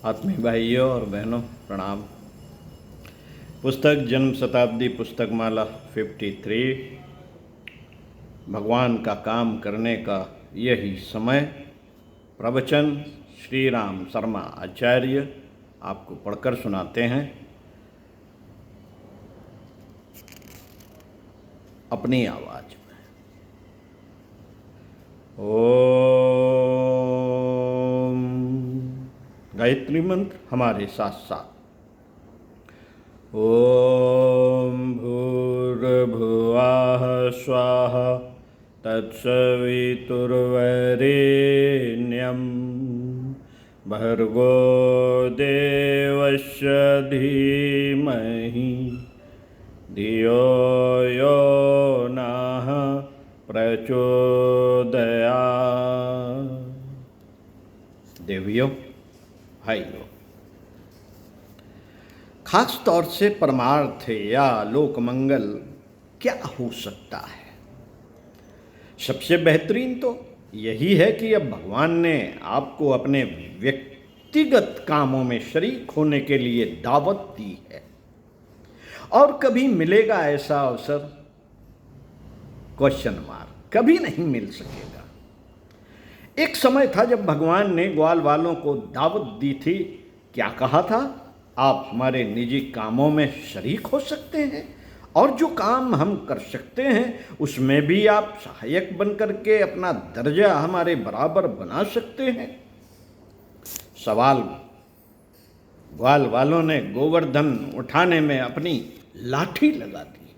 आत्मीय भाइयों और बहनों प्रणाम। पुस्तक जन्म शताब्दी पुस्तक माला 53, भगवान का काम करने का यही समय। प्रवचन श्री राम शर्मा आचार्य आपको पढ़कर सुनाते हैं अपनी आवाज में। ओम गायत्री मंत्र हमारे साथ साथ। ओम भूर्भुवः स्वाहा तत्सवितुर्वरेण्यं भर्गो देवस्य धीमहि धियो यो नः प्रचोदयात्। देवियों भाइयों, खास तौर से परमार्थ या लोक मंगल क्या हो सकता है? सबसे बेहतरीन तो यही है कि अब भगवान ने आपको अपने व्यक्तिगत कामों में शरीक होने के लिए दावत दी है, और कभी मिलेगा ऐसा अवसर? Question mark. कभी नहीं मिल सकेगा। एक समय था जब भगवान ने ग्वाल वालों को दावत दी थी। क्या कहा था? आप हमारे निजी कामों में शरीक हो सकते हैं, और जो काम हम कर सकते हैं उसमें भी आप सहायक बनकर के अपना दर्जा हमारे बराबर बना सकते हैं। सवाल, ग्वाल वालों ने गोवर्धन उठाने में अपनी लाठी लगा दी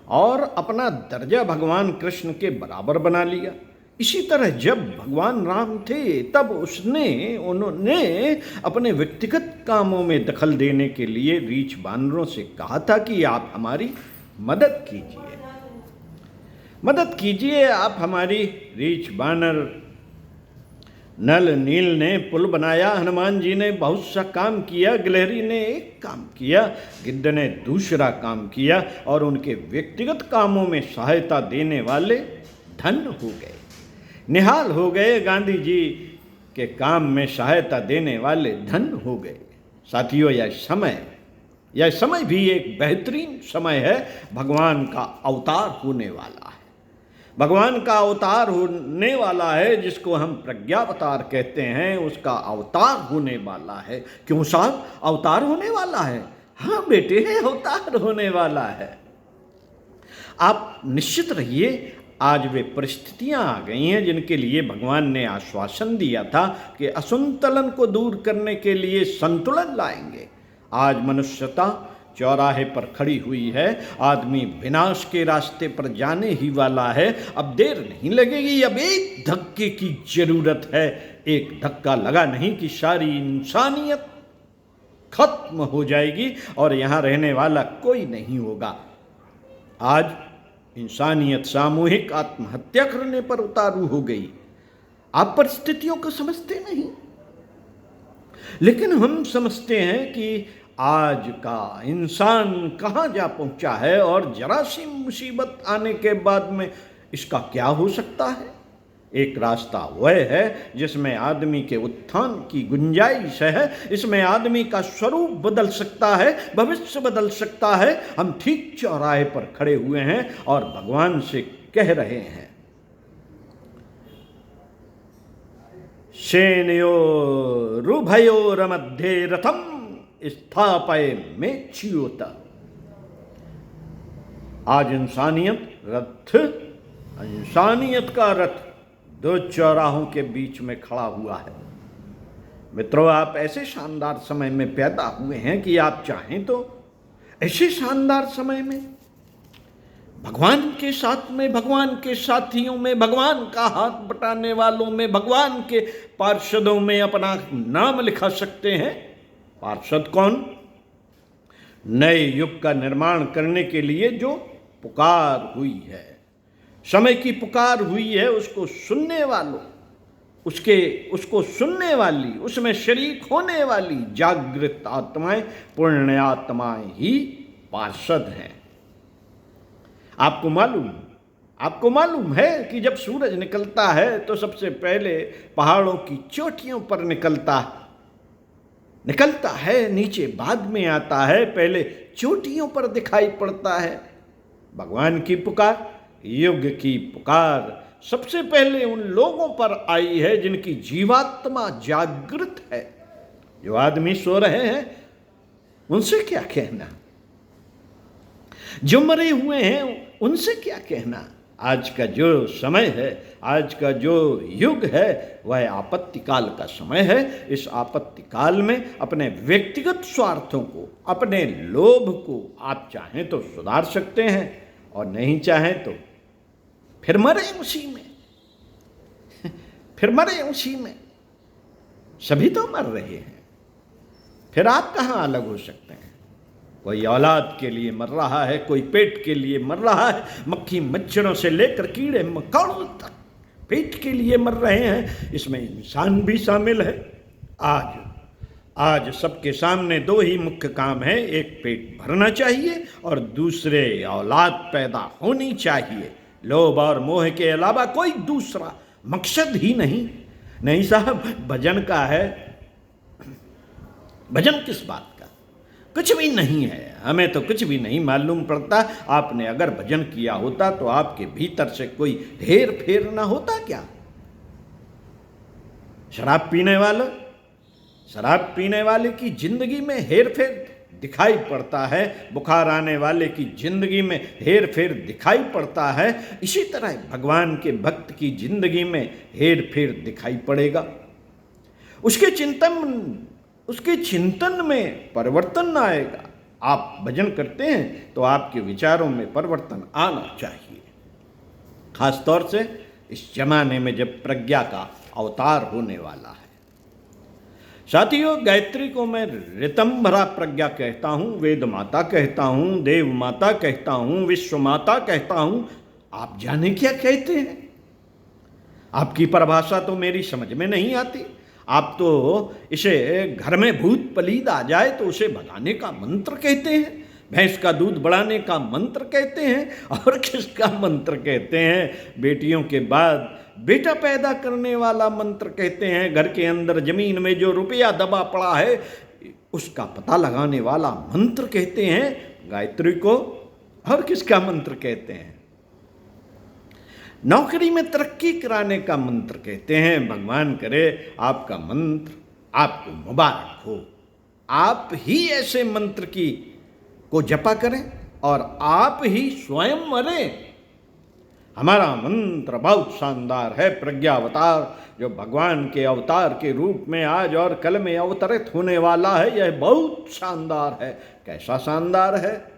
और अपना दर्जा भगवान कृष्ण के बराबर बना लिया। इसी तरह जब भगवान राम थे तब उन्होंने अपने व्यक्तिगत कामों में दखल देने के लिए रीछ बानरों से कहा था कि आप हमारी मदद कीजिए, आप हमारी। रीछ बानर नल नील ने पुल बनाया, हनुमान जी ने बहुत सा काम किया, गिलहरी ने एक काम किया, गिद्ध ने दूसरा काम किया, और उनके व्यक्तिगत कामों में सहायता देने वाले धन्य हो गए, निहाल हो गए। गांधी जी के काम में सहायता देने वाले धन्य हो गए। साथियों, यह समय भी एक बेहतरीन समय है। भगवान का अवतार होने वाला है। भगवान का अवतार होने वाला है, जिसको हम प्रज्ञावतार कहते हैं, उसका अवतार होने वाला है। क्यों साहब, अवतार होने वाला है? हाँ बेटे, है अवतार होने वाला है। आप निश्चित रहिए, आज वे परिस्थितियां आ गई हैं जिनके लिए भगवान ने आश्वासन दिया था कि असंतुलन को दूर करने के लिए संतुलन लाएंगे। आज मनुष्यता चौराहे पर खड़ी हुई है। आदमी विनाश के रास्ते पर जाने ही वाला है। अब देर नहीं लगेगी, अब एक धक्के की जरूरत है। एक धक्का लगा नहीं कि सारी इंसानियत खत्म हो जाएगी और यहां रहने वाला कोई नहीं होगा। आज इंसानियत सामूहिक आत्महत्या करने पर उतारू हो गई। आप परिस्थितियों को समझते नहीं, लेकिन हम समझते हैं कि आज का इंसान कहाँ जा पहुंचा है, और जरा सी मुसीबत आने के बाद में इसका क्या हो सकता है। एक रास्ता वह है जिसमें आदमी के उत्थान की गुंजाइश है। इसमें आदमी का स्वरूप बदल सकता है, भविष्य बदल सकता है। हम ठीक चौराहे पर खड़े हुए हैं और भगवान से कह रहे हैं, सेनयोरुभयोरमध्ये रथम स्थापयेम्मेच्युत। आज इंसानियत का रथ दो चौराहों के बीच में खड़ा हुआ है। मित्रों, आप ऐसे शानदार समय में पैदा हुए हैं कि आप चाहें तो ऐसे शानदार समय में भगवान के साथ में, भगवान के साथियों में, भगवान का हाथ बटाने वालों में, भगवान के पार्षदों में अपना नाम लिखा सकते हैं। पार्षद कौन? नए युग का निर्माण करने के लिए जो पुकार हुई है, समय की पुकार हुई है, उसको सुनने वालों, उसको सुनने वाली, उसमें शरीक होने वाली जागृत आत्माएं, पुण्य आत्माएं ही पार्षद हैं। आपको मालूम है कि जब सूरज निकलता है तो सबसे पहले पहाड़ों की चोटियों पर निकलता है। निकलता है, नीचे बाद में आता है, पहले चोटियों पर दिखाई पड़ता है। भगवान की पुकार, युग की पुकार सबसे पहले उन लोगों पर आई है जिनकी जीवात्मा जागृत है। जो आदमी सो रहे हैं उनसे क्या कहना, जो मरे हुए हैं उनसे क्या कहना। आज का जो समय है, आज का जो युग है, वह आपत्ति काल का समय है। इस आपत्ति काल में अपने व्यक्तिगत स्वार्थों को, अपने लोभ को आप चाहें तो सुधार सकते हैं और नहीं चाहें तो फिर मरे उसी में फिर मरे उसी में। सभी तो मर रहे हैं, फिर आप कहाँ अलग हो सकते हैं। कोई औलाद के लिए मर रहा है, कोई पेट के लिए मर रहा है, मक्खी मच्छरों से लेकर कीड़े मकोड़ों तक पेट के लिए मर रहे हैं। इसमें इंसान भी शामिल है। आज सबके सामने दो ही मुख्य काम है, एक पेट भरना चाहिए और दूसरे औलाद पैदा होनी चाहिए। लोभ और मोह के अलावा कोई दूसरा मकसद ही नहीं। नहीं साहब, भजन का है, भजन किस बात का, कुछ भी नहीं है, हमें तो कुछ भी नहीं मालूम पड़ता। आपने अगर भजन किया होता तो आपके भीतर से कोई हेर फेर ना होता क्या। शराब पीने वाले की जिंदगी में हेर फेर दिखाई पड़ता है, बुखार आने वाले की जिंदगी में हेर फेर दिखाई पड़ता है। इसी तरह भगवान के भक्त की जिंदगी में हेर फेर दिखाई पड़ेगा। उसके चिंतन में परिवर्तन आएगा। आप भजन करते हैं तो आपके विचारों में परिवर्तन आना चाहिए, खासतौर से इस जमाने में जब प्रज्ञा का अवतार होने वाला है। साथियों, गायत्री को मैं ऋतंभरा प्रज्ञा कहता हूँ, वेद माता कहता हूँ, देव माता कहता हूँ, विश्व माता कहता हूँ। आप जाने क्या कहते हैं। आपकी परिभाषा तो मेरी समझ में नहीं आती। आप तो इसे घर में भूत पलीद आ जाए तो उसे भगाने का मंत्र कहते हैं, भैंस का दूध बढ़ाने का मंत्र कहते हैं, और किसका मंत्र कहते हैं, बेटियों के बाद बेटा पैदा करने वाला मंत्र कहते हैं। घर के अंदर जमीन में जो रुपया दबा पड़ा है उसका पता लगाने वाला मंत्र कहते हैं गायत्री को। और किसका मंत्र कहते हैं, नौकरी में तरक्की कराने का मंत्र कहते हैं। भगवान करे आपका मंत्र आपको मुबारक हो, आप ही ऐसे मंत्र को जपा करें और आप ही स्वयं मरें। हमारा मंत्र बहुत शानदार है, प्रज्ञा अवतार, जो भगवान के अवतार के रूप में आज और कल में अवतरित होने वाला है। यह बहुत शानदार है। कैसा शानदार है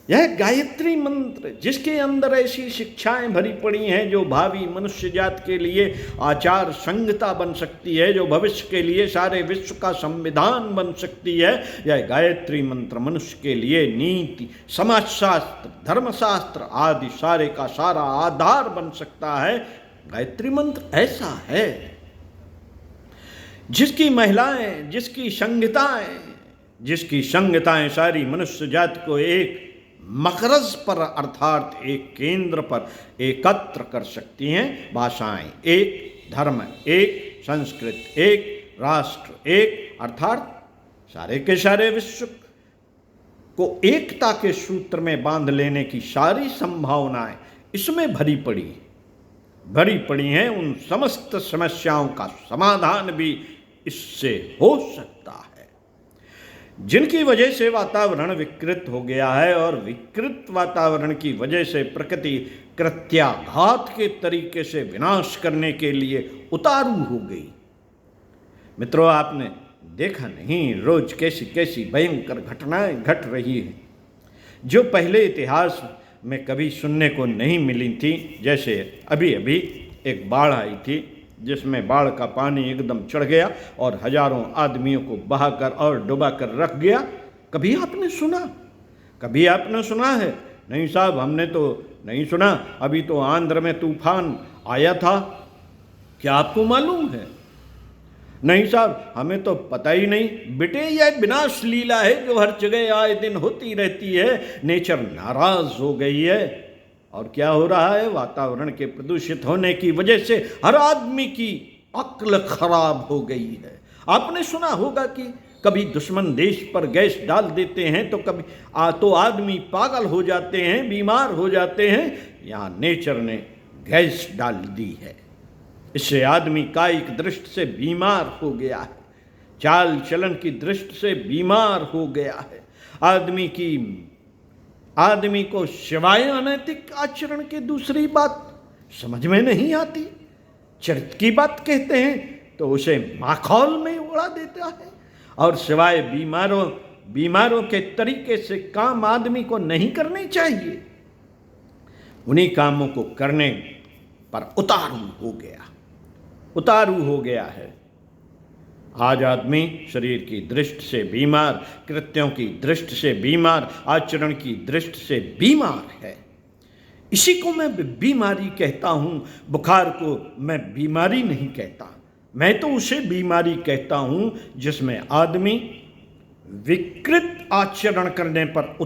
यह गायत्री मंत्र, जिसके अंदर ऐसी शिक्षाएं भरी पड़ी हैं जो भावी मनुष्य जात के लिए आचार संहिता बन सकती है, जो भविष्य के लिए सारे विश्व का संविधान बन सकती है। यह गायत्री मंत्र मनुष्य के लिए नीति, समाजशास्त्र, धर्मशास्त्र आदि सारे का सारा आधार बन सकता है। गायत्री मंत्र ऐसा है जिसकी महिलाएं, जिसकी संहिताएं सारी मनुष्य जात को एक मकरज पर अर्थात एक केंद्र पर एकत्र कर सकती हैं। भाषाएं एक, धर्म एक, संस्कृत एक, राष्ट्र एक, अर्थात सारे के सारे विश्व को एकता के सूत्र में बांध लेने की सारी संभावनाएं इसमें भरी पड़ी हैं। उन समस्त समस्याओं का समाधान भी इससे हो सकता है, जिनकी वजह से वातावरण विकृत हो गया है और विकृत वातावरण की वजह से प्रकृति कृत्याघात के तरीके से विनाश करने के लिए उतारू हो गई। मित्रों, आपने देखा नहीं रोज कैसी कैसी भयंकर घटनाएं घट रही हैं जो पहले इतिहास में कभी सुनने को नहीं मिली थी। जैसे अभी अभी एक बाढ़ आई थी जिसमें बाढ़ का पानी एकदम चढ़ गया और हजारों आदमियों को बहाकर और डुबाकर रख गया। कभी आपने सुना है? नहीं साहब, हमने तो नहीं सुना। अभी तो आंध्र में तूफान आया था, क्या आपको मालूम है? नहीं साहब, हमें तो पता ही नहीं। बेटे, यह विनाश लीला है जो हर जगह आए दिन होती रहती है। नेचर नाराज हो गई है। और क्या हो रहा है? वातावरण के प्रदूषित होने की वजह से हर आदमी की अक्ल खराब हो गई है। आपने सुना होगा कि कभी दुश्मन देश पर गैस डाल देते हैं तो कभी तो आदमी पागल हो जाते हैं, बीमार हो जाते हैं। यहाँ नेचर ने गैस डाल दी है, इससे आदमी कायिक दृष्टि से बीमार हो गया है, चाल चलन की दृष्टि से बीमार हो गया है। आदमी को सिवाय अनैतिक आचरण के दूसरी बात समझ में नहीं आती। चरित्र की बात कहते हैं तो उसे माखौल में उड़ा देता है, और सिवाय बीमारों के तरीके से काम आदमी को नहीं करने चाहिए, उन्हीं कामों को करने पर उतारू हो गया है। आज आदमी शरीर की दृष्टि से बीमार, कृत्यों की दृष्टि से बीमार, आचरण की दृष्टि से बीमार है। इसी को मैं बीमारी कहता हूँ। बुखार को मैं बीमारी नहीं कहता, मैं तो उसे बीमारी कहता हूँ जिसमें आदमी विकृत आचरण करने पर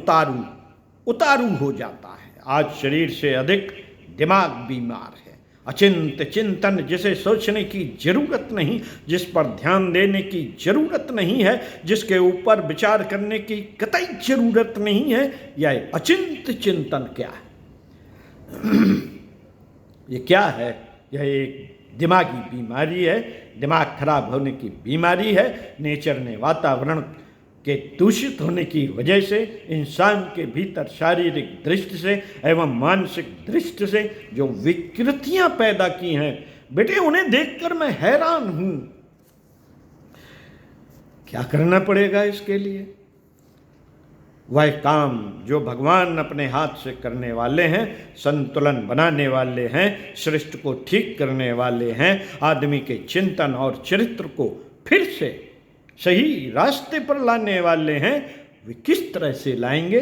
उतारू हो जाता है। आज शरीर से अधिक दिमाग बीमार है। अचिंत चिंतन, जिसे सोचने की जरूरत नहीं, जिस पर ध्यान देने की जरूरत नहीं है, जिसके ऊपर विचार करने की कतई जरूरत नहीं है, यह अचिंत चिंतन क्या है? ये क्या है? यह एक दिमागी बीमारी है, दिमाग खराब होने की बीमारी है। नेचर ने वातावरण के दूषित होने की वजह से इंसान के भीतर शारीरिक दृष्टि से एवं मानसिक दृष्टि से जो विकृतियां पैदा की हैं, बेटे उन्हें देखकर मैं हैरान हूं। क्या करना पड़ेगा इसके लिए? वह काम जो भगवान अपने हाथ से करने वाले हैं, संतुलन बनाने वाले हैं, सृष्टि को ठीक करने वाले हैं, आदमी के चिंतन और चरित्र को फिर से सही रास्ते पर लाने वाले हैं, वे किस तरह से लाएंगे?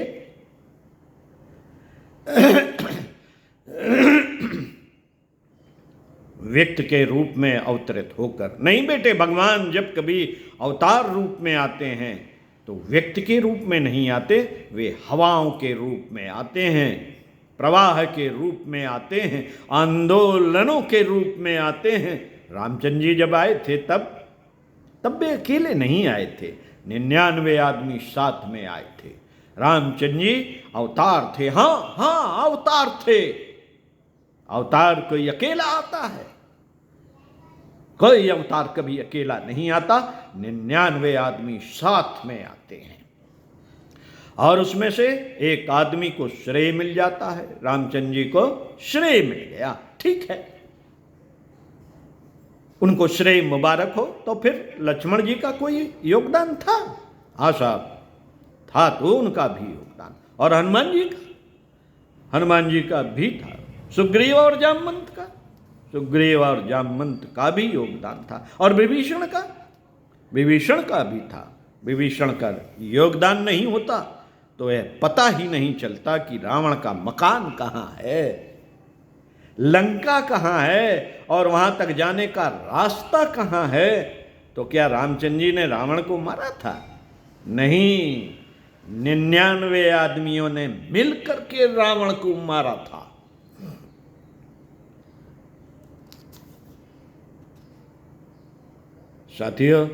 व्यक्ति के रूप में अवतरित होकर नहीं बेटे। भगवान जब कभी अवतार रूप में आते हैं तो व्यक्ति के रूप में नहीं आते, वे हवाओं के रूप में आते हैं, प्रवाह के रूप में आते हैं, आंदोलनों के रूप में आते हैं। रामचंद्र जी जब आए थे तब वे अकेले नहीं आए थे, 99 आदमी साथ में आए थे। रामचंद्र जी अवतार थे। हाँ अवतार थे। अवतार कोई अकेला आता है? कोई अवतार कभी अकेला नहीं आता। 99 आदमी साथ में आते हैं और उसमें से एक आदमी को श्रेय मिल जाता है। रामचंद्र जी को श्रेय मिल गया, ठीक है, उनको श्रेय मुबारक हो। तो फिर लक्ष्मण जी का कोई योगदान था? हाँ साहब था, तो उनका भी योगदान। और हनुमान जी का भी था। सुग्रीव और जामवंत का भी योगदान था। और विभीषण का भी था। विभीषण का योगदान नहीं होता तो यह पता ही नहीं चलता कि रावण का मकान कहाँ है, लंका कहाँ है, और वहां तक जाने का रास्ता कहाँ है। तो क्या रामचंद्र जी ने रावण को मारा था? नहीं, 99 आदमियों ने मिलकर के रावण को मारा था। साथियों,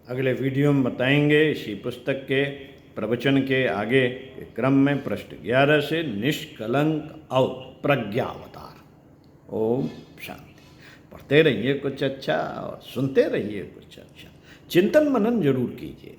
अगले वीडियो में बताएंगे इसी पुस्तक के प्रवचन के आगे के क्रम में पृष्ठ 11 से निष्कलंक और प्रज्ञावतार। ओम शांति। पढ़ते रहिए कुछ अच्छा और सुनते रहिए कुछ अच्छा। चिंतन मनन जरूर कीजिए।